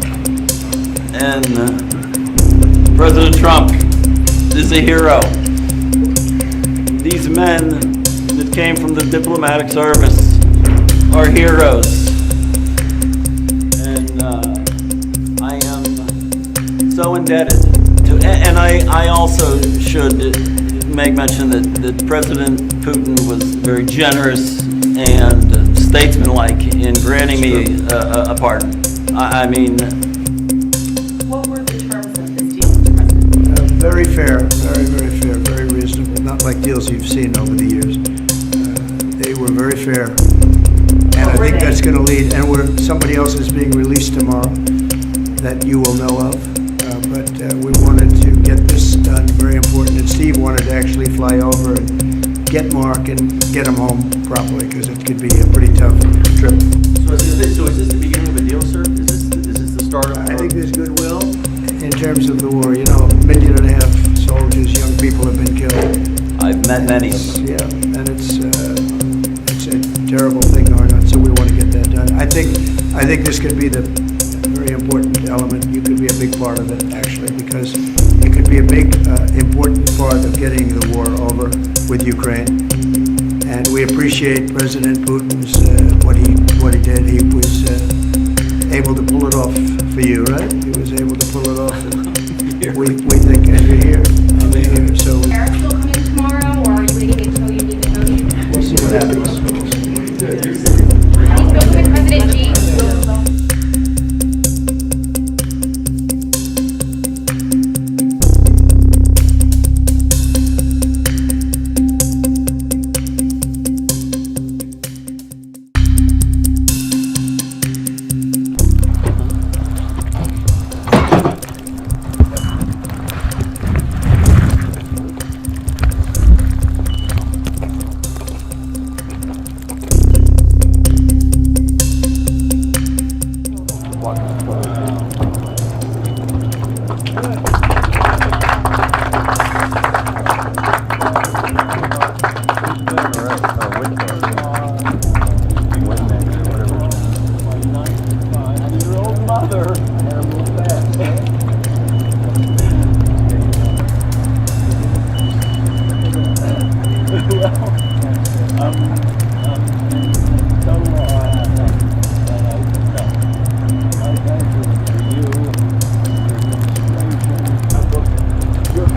And President Trump is a hero. These men that came from the diplomatic service are heroes. And I am so indebted to, and I also should make mention that President Putin was very generous and statesmanlike in granting me a pardon. I mean... What were the terms of this deal, Mr. President? Very fair, very fair, very reasonable. Not like deals you've seen over the years. They were very fair. And I think that's going to lead, and somebody else is being released tomorrow that you will know of. But we wanted to get this done, very important. And Steve wanted to actually fly over and get Mark and get him home properly, because it could be a pretty tough trip. So is this the beginning of a deal, sir? Is this the start of... I think there's goodwill in terms of the war. 1.5 million soldiers, young people have been killed. I've met many of them. Yeah, and it's a terrible thing going on, so we want to get that done. I think this could be the very important element. You could be a big part of it, actually, because it could be a big, important part of getting the war over with Ukraine. And we appreciate President Putin's what he did. He was able to pull it off for you, right? He was able to pull it off. We think, and you're here. I'm here. So Eric still coming tomorrow, or are you waiting until you need to know? we'll see what happens. How do you feel with President Xi?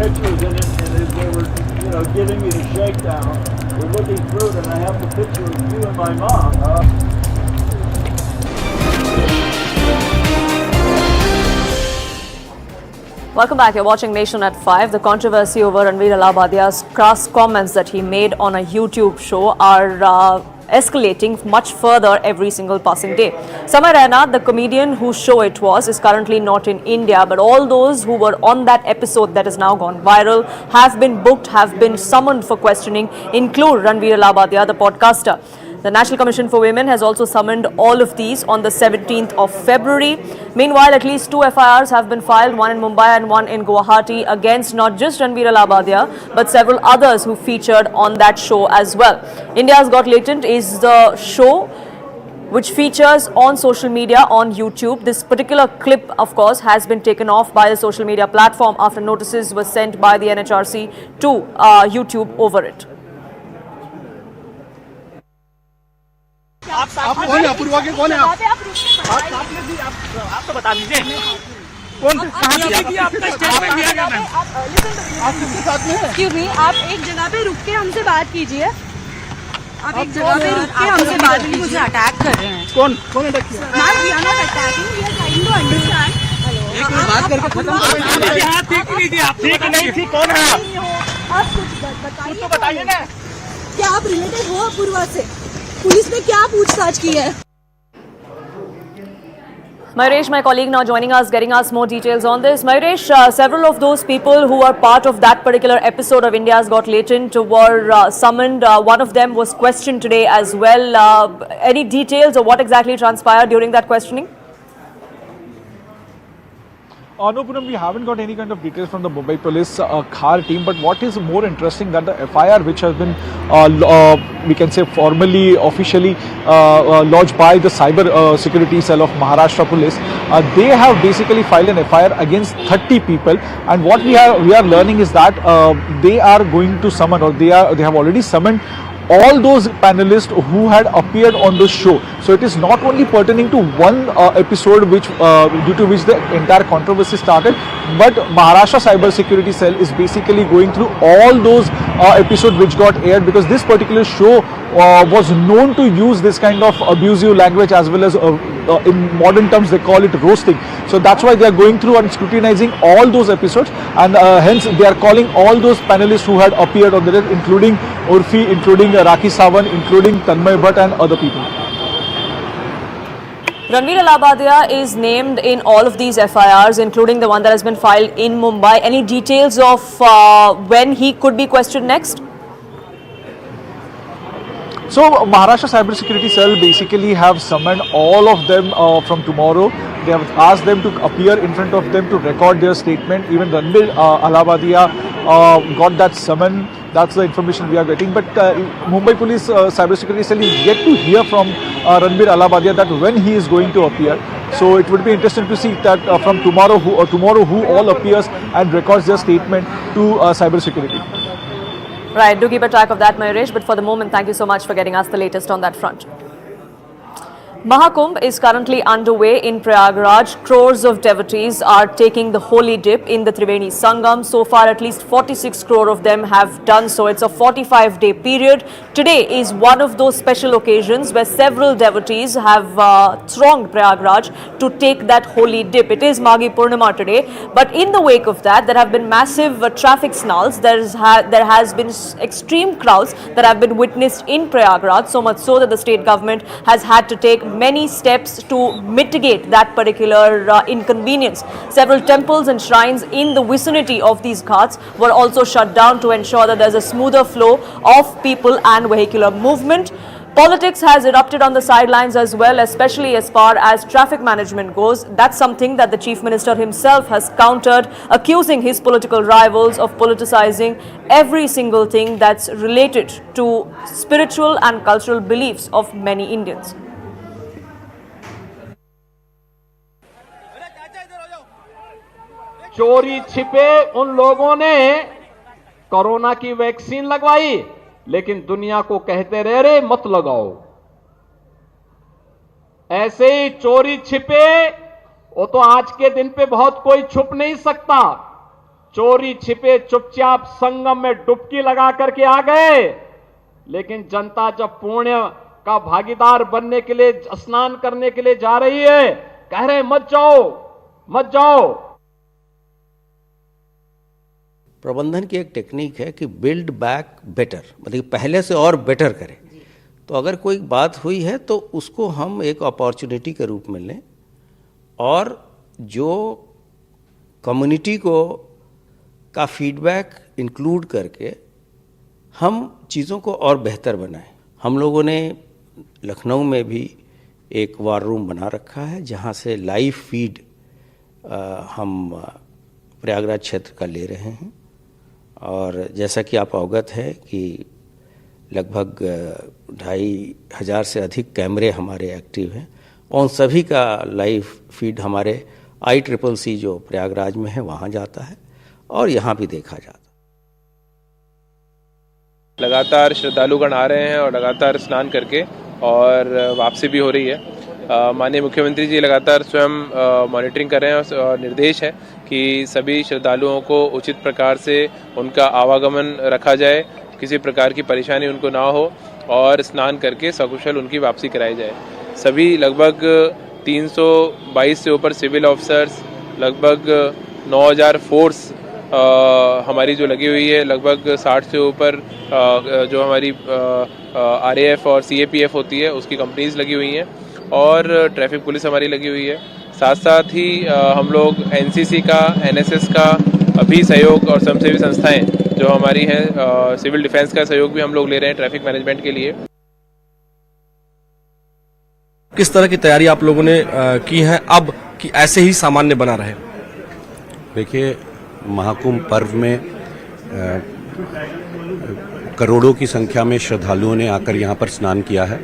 Pictures in it, and as they were, giving me the shakedown, we're looking through it, and I have the picture of you and my mom. Welcome back. You're watching Nation at 5. The controversy over Ranveer Allahbadia's crass comments that he made on a YouTube show are escalating much further every single passing day. Samay Raina, the comedian whose show it was, is currently not in India, but all those who were on that episode that has now gone viral have been booked, have been summoned for questioning, include Ranveer Allahbadia, the podcaster. The National Commission for Women has also summoned all of these on the 17th of February. Meanwhile, at least 2 FIRs have been filed, one in Mumbai and one in Guwahati, against not just Ranveer Allahbadia, but several others who featured on that show as well. India's Got Latent is the show which features on social media on YouTube. This particular clip, of course, has been taken off by the social media platform after notices were sent by the NHRC to YouTube over it. आप कौन है? अपूर्वा के कौन है आप? आप तो बता दीजिए। Excuse me, आप एक जगह पे रुक के हमसे बात कीजिए। आप एक जगह पे रुक के हमसे बात कीजिए। मुझे अटैक कर रहे हैं। कौन अटैक किया? Ma'am, we are not attacking. We are trying to understand. बात करके खत्म ठीक नहीं थी। कौन है आप कुछ बताइए ना। क्या आप रिलेटेड हो अपूर्वा से? पुलिस ने क्या पूछताछ की है? Mayuresh, my colleague, now joining us, getting us more details on this. Mayuresh, several of those people who were part of that particular episode of India's Got Latent were summoned. One of them was questioned today as well. Any details of what exactly transpired during that questioning? No, Poonam, we haven't got any kind of details from the Mumbai Police Khar team, but what is more interesting that the FIR which has been, we can say formally, officially lodged by the cyber security cell of Maharashtra Police, they have basically filed an FIR against 30 people, and what we are learning is that they are going to summon, or they have already summoned all those panelists who had appeared on the show. So it is not only pertaining to one episode which due to which the entire controversy started, but Maharashtra Cyber Security Cell is basically going through all those episodes which got aired, because this particular show was known to use this kind of abusive language, as well as in modern terms they call it roasting. So that's why they are going through and scrutinizing all those episodes, and hence they are calling all those panelists who had appeared on the day, including Urfi, including Rakhi Sawan, including Tanmay Bhatt and other people. Ranveer Allahbadia is named in all of these FIRs, including the one that has been filed in Mumbai. Any details of when he could be questioned next? So Maharashtra Cyber Security Cell basically have summoned all of them from tomorrow. They have asked them to appear in front of them to record their statement. Even Ranveer Allahbadia got that summon. That's the information we are getting. But Mumbai Police Cyber Security Cell is yet to hear from Ranveer Allahbadia that when he is going to appear. So it would be interesting to see that from tomorrow who all appears and records their statement to cyber security. Right, do keep a track of that, Mayuresh. But for the moment, thank you so much for getting us the latest on that front. Mahakumbh is currently underway in Prayagraj. Crores of devotees are taking the holy dip in the Triveni Sangam. So far, at least 46 crore of them have done so. It's a 45-day period. Today is one of those special occasions where several devotees have thronged Prayagraj to take that holy dip. It is Maghi Purnima today. But in the wake of that, there have been massive traffic snarls. There has been extreme crowds that have been witnessed in Prayagraj, so much so that the state government has had to take many steps to mitigate that particular inconvenience. Several temples and shrines in the vicinity of these ghats were also shut down to ensure that there's a smoother flow of people and vehicular movement. Politics has erupted on the sidelines as well, especially as far as traffic management goes. That's something that the Chief Minister himself has countered, accusing his political rivals of politicizing every single thing that's related to spiritual and cultural beliefs of many Indians. चोरी छिपे उन लोगों ने corona की vaccine लगवाई, लेकिन दुनिया को कहते रहे मत लगाओ। ऐसे ही चोरी छिपे, वो तो आज के दिन पे बहुत कोई छुप नहीं सकता। चोरी छिपे चुपचाप संगम में डुबकी लगा करके आ गए, लेकिन जनता जब पुण्य का भागीदार बनने के लिए, स्नान करने के लिए जा रही है, कह रहे मत जाओ, मत जाओ। प्रबंधन की एक टेक्निक है कि बिल्ड बैक बेटर, मतलब पहले से और बेटर करें। तो अगर कोई बात हुई है तो उसको हम एक अपॉर्चुनिटी के रूप में लें, और जो कम्युनिटी को का फीडबैक इंक्लूड करके हम चीज़ों को और बेहतर बनाएं। हम लोगों ने लखनऊ में भी एक वार रूम बना रखा है, जहाँ से लाइव फीड हम प्रयागराज क्षेत्र का ले रहे हैं। और जैसा कि आप अवगत हैं कि लगभग 2500 से अधिक कैमरे हमारे एक्टिव हैं, और उन सभी का लाइव फीड हमारे ICCC जो प्रयागराज में है वहाँ जाता है और यहाँ भी देखा जाता है। लगातार श्रद्धालुगण आ रहे हैं और लगातार स्नान करके और वापसी भी हो रही है। माननीय मुख्यमंत्री जी लगातार स्वयं मॉनिटरिंग कर रहे हैं और निर्देश है कि सभी श्रद्धालुओं को उचित प्रकार से उनका आवागमन रखा जाए, किसी प्रकार की परेशानी उनको ना हो और स्नान करके सकुशल उनकी वापसी कराई जाए। सभी लगभग 322 से ऊपर सिविल ऑफिसर्स, लगभग 9000 फोर्स हमारी जो लगी हुई है, लगभग 60 से ऊपर जो हमारी RAF और CAPF होती है उसकी कंपनीज लगी हुई हैं और ट्रैफिक पुलिस हमारी लगी हुई है। साथ साथ ही हम लोग NCC का, NSS का भी सहयोग और स्वयंसेवी संस्थाएं जो हमारी हैं, सिविल डिफेंस का सहयोग भी हम लोग ले रहे हैं ट्रैफिक मैनेजमेंट के लिए। किस तरह की तैयारी आप लोगों ने की है अब कि ऐसे ही सामान्य बना रहे? देखिए, महाकुंभ पर्व में करोड़ों की संख्या में श्रद्धालुओं ने आकर यहाँ पर स्नान किया है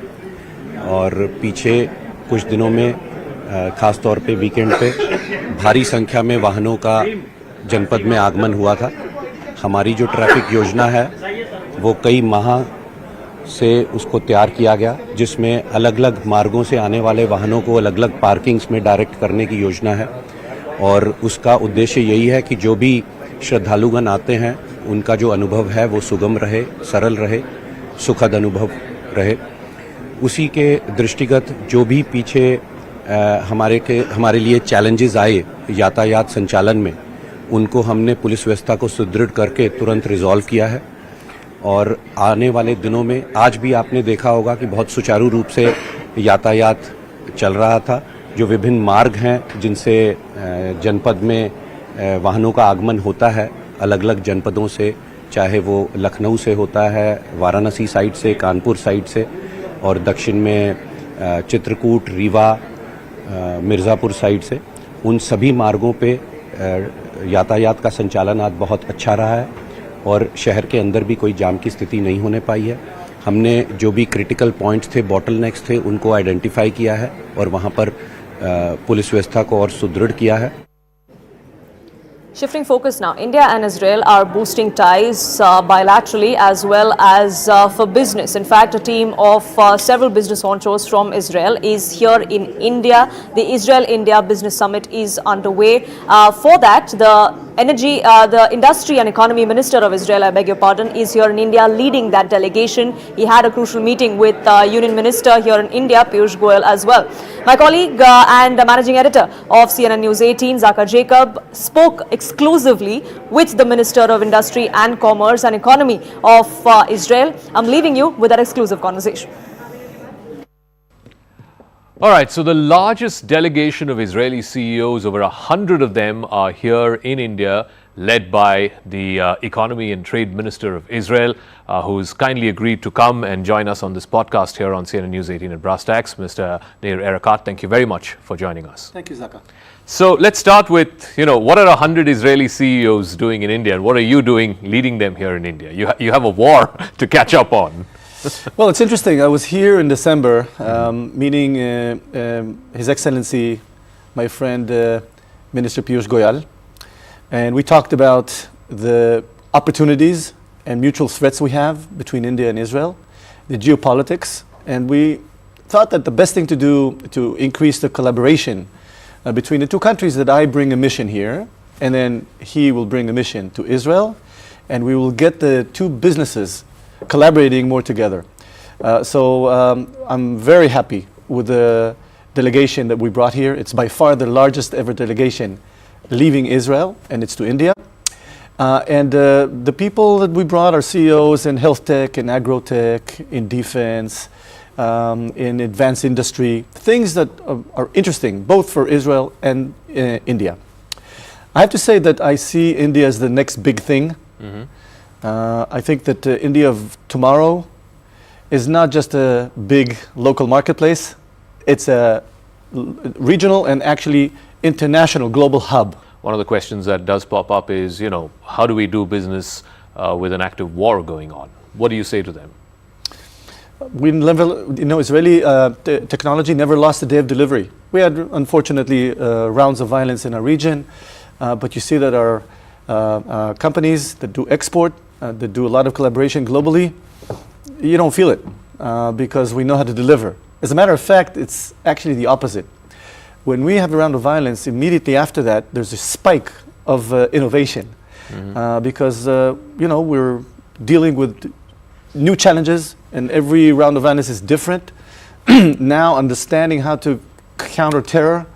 और पीछे कुछ दिनों में खास तौर पे वीकेंड पे भारी संख्या में वाहनों का जनपद में आगमन हुआ था। हमारी जो ट्रैफिक योजना है वो कई माह से उसको तैयार किया गया, जिसमें अलग अलग मार्गों से आने वाले वाहनों को अलग अलग पार्किंग्स में डायरेक्ट करने की योजना है और उसका उद्देश्य यही है कि जो भी श्रद्धालुगण आते हैं उनका जो अनुभव है वो सुगम रहे, सरल रहे, सुखद अनुभव रहे। उसी के दृष्टिगत जो भी पीछे हमारे लिए चैलेंजेस आए यातायात संचालन में, उनको हमने पुलिस व्यवस्था को सुदृढ़ करके तुरंत रिजॉल्व किया है और आने वाले दिनों में आज भी आपने देखा होगा कि बहुत सुचारू रूप से यातायात चल रहा था। जो विभिन्न मार्ग हैं जिनसे जनपद में वाहनों का आगमन होता है अलग अलग जनपदों से, चाहे वो लखनऊ से होता है, वाराणसी साइड से, कानपुर साइड से और दक्षिण में चित्रकूट, रीवा, मिर्ज़ापुर साइड से, उन सभी मार्गों पे यातायात का संचालन आज बहुत अच्छा रहा है और शहर के अंदर भी कोई जाम की स्थिति नहीं होने पाई है। हमने जो भी क्रिटिकल पॉइंट्स थे, बॉटलनेक्स थे, उनको आइडेंटिफाई किया है और वहाँ पर पुलिस व्यवस्था को और सुदृढ़ किया है। Shifting focus now, India and Israel are boosting ties bilaterally as well as for business. In fact, a team of several business honchos from Israel is here in India. The Israel-India Business Summit is underway. For that, the Industry and Economy Minister of Israel, I beg your pardon, is here in India leading that delegation. He had a crucial meeting with Union Minister here in India, Piyush Goyal, as well. My colleague and Managing Editor of CNN News 18, Zakar Jacob, spoke exclusively with the Minister of Industry and Commerce and Economy of Israel. I'm leaving you with that exclusive conversation. All right, so the largest delegation of Israeli CEOs, over 100 of them are here in India, led by the Economy and Trade Minister of Israel, who's kindly agreed to come and join us on this podcast here on CNN News 18 at Brass Tacks. Mr. Neir Erakat, thank you very much for joining us. Thank you, Zaka. So let's start with, what are 100 Israeli CEOs doing in India and what are you doing leading them here in India? You have a war to catch up on. Well, it's interesting. I was here in December meeting His Excellency, my friend Minister Piyush Goyal, and we talked about the opportunities and mutual threats we have between India and Israel, the geopolitics, and we thought that the best thing to do to increase the collaboration between the two countries, that I bring a mission here and then he will bring a mission to Israel and we will get the two businesses collaborating more together. So I'm very happy with the delegation that we brought here. It's by far the largest ever delegation leaving Israel, and it's to India. And the people that we brought are CEOs in health tech, in agro tech, in defense, in advanced industry, things that are interesting both for Israel and India. I have to say that I see India as the next big thing. I think that India of tomorrow is not just a big local marketplace, it's a regional and actually international global hub. One of the questions that does pop up is, how do we do business with an active war going on? What do you say to them? We never, Israeli technology never lost a day of delivery. We had, unfortunately, rounds of violence in our region, but you see that our companies that do export, that do a lot of collaboration globally, you don't feel it because we know how to deliver. As a matter of fact, it's actually the opposite. When we have a round of violence, immediately after that, there's a spike of innovation. Because, we're dealing with new challenges, and every round of violence is different. Now, understanding how to counter terror,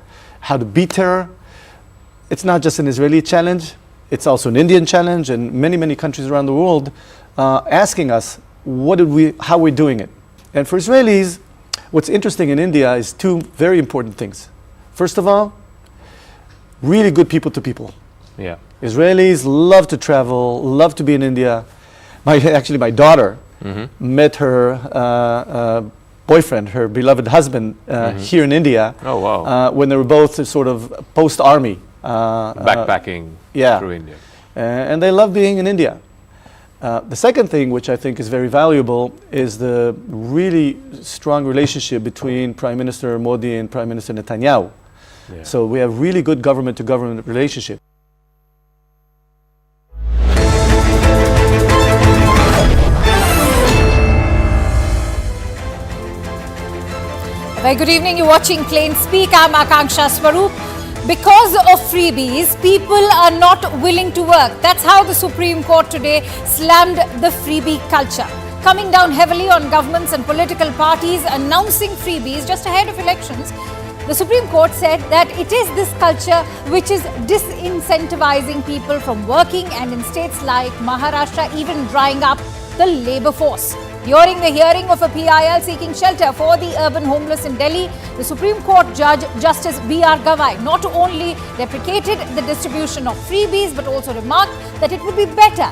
how to beat terror, it's not just an Israeli challenge, it's also an Indian challenge, and many, many countries around the world asking us, how we're doing it. And for Israelis, what's interesting in India is two very important things. First of all, really good people to people. Yeah. Israelis love to travel, love to be in India. My daughter met her boyfriend, her beloved husband, here in India. Oh, wow. When they were both sort of post-army. Backpacking through India. And they love being in India. The second thing, which I think is very valuable, is the really strong relationship between Prime Minister Modi and Prime Minister Netanyahu. Yeah. So we have really good government-to-government relationship. Very good evening. You're watching Plain Speak. I'm Akanksha Swaroop. Because of freebies, people are not willing to work. That's how the Supreme Court today slammed the freebie culture, coming down heavily on governments and political parties announcing freebies just ahead of elections. The Supreme Court said that it is this culture which is disincentivizing people from working, and in states like Maharashtra even drying up the labour force. During the hearing of a PIL seeking shelter for the urban homeless in Delhi, the Supreme Court Judge Justice B.R. Gavai not only deprecated the distribution of freebies but also remarked that it would be better